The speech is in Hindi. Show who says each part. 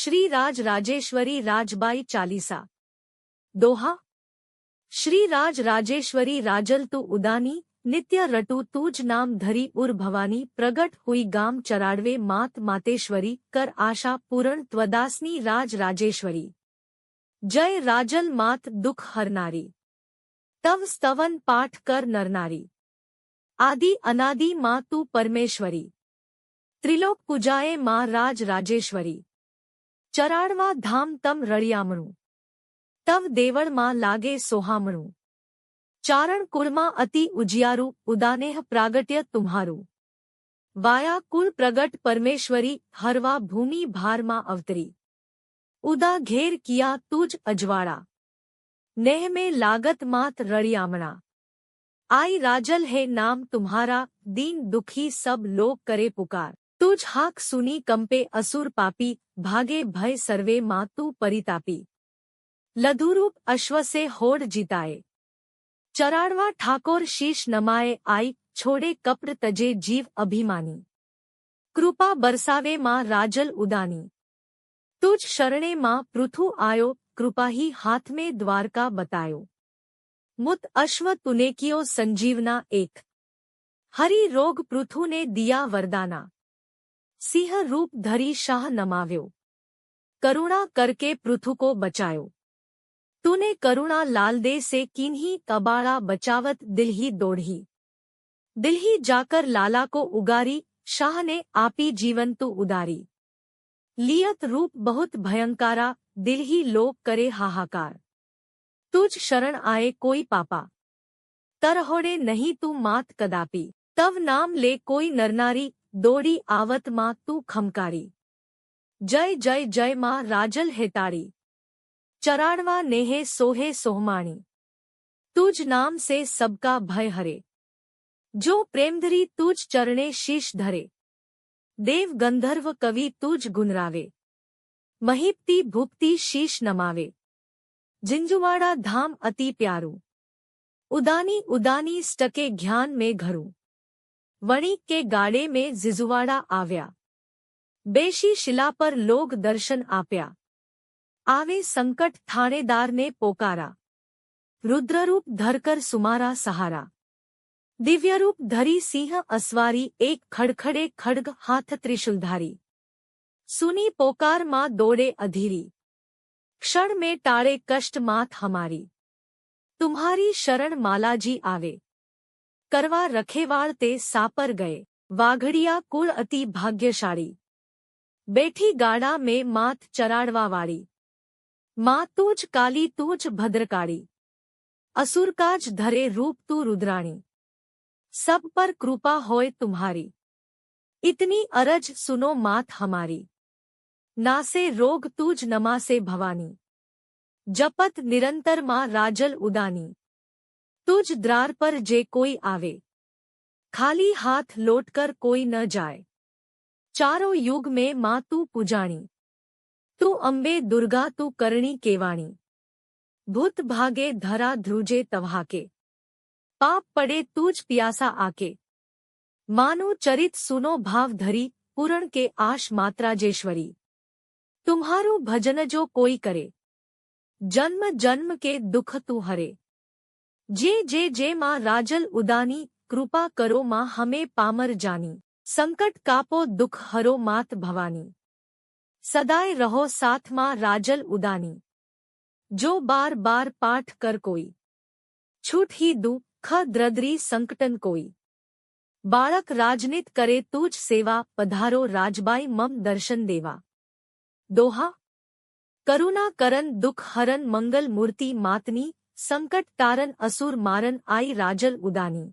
Speaker 1: श्री राज राजेश्वरी राजबाई चालीसा। दोहा। श्री राज राजेश्वरी राजल तू उदानी, नित्य रटू तूज नाम धरी उर भवानी। प्रगट हुई गाम चराडवे मात मातेश्वरी, कर आशा पूर्ण त्वदासनी राज राजेश्वरी। जय राजल मात दुख हरनारी, तव स्तवन पाठ कर नरनारी। आदि अनादि माँ तू परमेश्वरी, त्रिलोक पूजाए माँ राज राजेश्वरी। चराडवा धाम तम रड़ियामणु, तव देवड़ माँ लागे सोहामणु। चारण कुळमा अति उजियारु, उदानेह प्रागट्य तुम्हारु। वाया कुल प्रगट परमेश्वरी, हरवा भूमि भार माँ अवतरी। उदा घेर किया तुझ अजवाड़ा, नेह में लागत मात रड़ियामणा। आई राजल है नाम तुम्हारा, दीन दुखी सब लोग करे पुकार। तुझ हाक सुनी कंपे असुर पापी, भागे भय सर्वे माँ तू परितापी। लधुरूप अश्व से होड़ जिताए, चराडवा ठाकोर शीश नमाए। आई छोड़े कपड़ तजे जीव अभिमानी, कृपा बरसावे माँ राजल उदानी। तुझ शरणे माँ पृथु आयो, कृपा ही हाथ में द्वारका बतायो। मुत अश्व तूने कियो संजीवना एक, हरि रोग पृथु ने दिया वरदाना। सिंह रूप धरी शाह नमाव्यो, करुणा करके पृथु को बचायो। तूने करुणा लाल दे से किन्ही कबाड़ा, बचावत दिल ही दौड़ही। दिल ही जाकर लाला को उगारी, शाह ने आपी जीवन तू उदारी। लियत रूप बहुत भयंकारा, दिल ही लोग करे हाहाकार। तुझ शरण आए कोई पापा, तरहोड़े नहीं तू मात कदापि। तव नाम ले कोई नरनारी, दौड़ी आवत माँ तू खमकारी। जय जय जय माँ राजल हेताड़ी, चराडवा नेहे सोहे सोहमाणी। तुझ नाम से सबका भय हरे, जो प्रेमधरी तुझ चरणे शीश धरे। देव गंधर्व कवि तुझ गुनरावे, महीपति भूपति शीश नमावे। जिंजुवाड़ा धाम अति प्यारू, उदानी उदानी स्टके ज्ञान में घरू। वणिक के गाड़े में जिजुवाड़ा आव्या, बेशी शिला पर लोग दर्शन आप्या। आवे संकट थानेदार ने पोकारा, रुद्ररूप धरकर सुमारा सहारा। दिव्य रूप धरी सिंह अस्वारी, एक खड़खड़े खड्ग हाथ त्रिशूलधारी। सुनी पोकार माँ दौड़े अधीरी, क्षण में टाड़े कष्ट मात हमारी। तुम्हारी शरण मालाजी आवे, करवा रखेवाड़ ते सापर गए। वाघड़िया कुल अति भाग्यशाली, बैठी गाड़ा में मात चराडवा वाड़ी। माँ तूझ काली तूझ भद्रकाड़ी, असुरकाज धरे रूप तू रुद्राणी। सब पर कृपा होय तुम्हारी, इतनी अरज सुनो मात हमारी। नासे रोग तूझ नमासे भवानी, जपत निरंतर माँ राजल उदानी। तुझ द्वार पर जे कोई आवे, खाली हाथ लौटकर कोई न जाए। चारों युग में माँ तू पुजाणी, तू अम्बे दुर्गा तू करणी केवाणी। भूत भागे धरा ध्रुजे तवहाके, पाप पड़े तूझ पियासा आके। मानो चरित सुनो भाव धरी, पूरण के आश मात्राजेश्वरी। तुम्हारो भजन जो कोई करे, जन्म जन्म के दुख तू हरे। जे जे माँ राजल उदानी, कृपा करो माँ हमें पामर जानी। संकट कापो दुख हरो मात भवानी, सदाए रहो साथ माँ राजल उदानी। जो बार बार पाठ कर कोई, छूट ही दुख द्रदरी संकटन कोई। बालक राजनीत करे तूझ सेवा, पधारो राजबाई मम दर्शन देवा। दोहा। करुणा करन दुख हरन मंगल मूर्ति मातनी, संकट तारन असुर मारन आई राजल उदानी।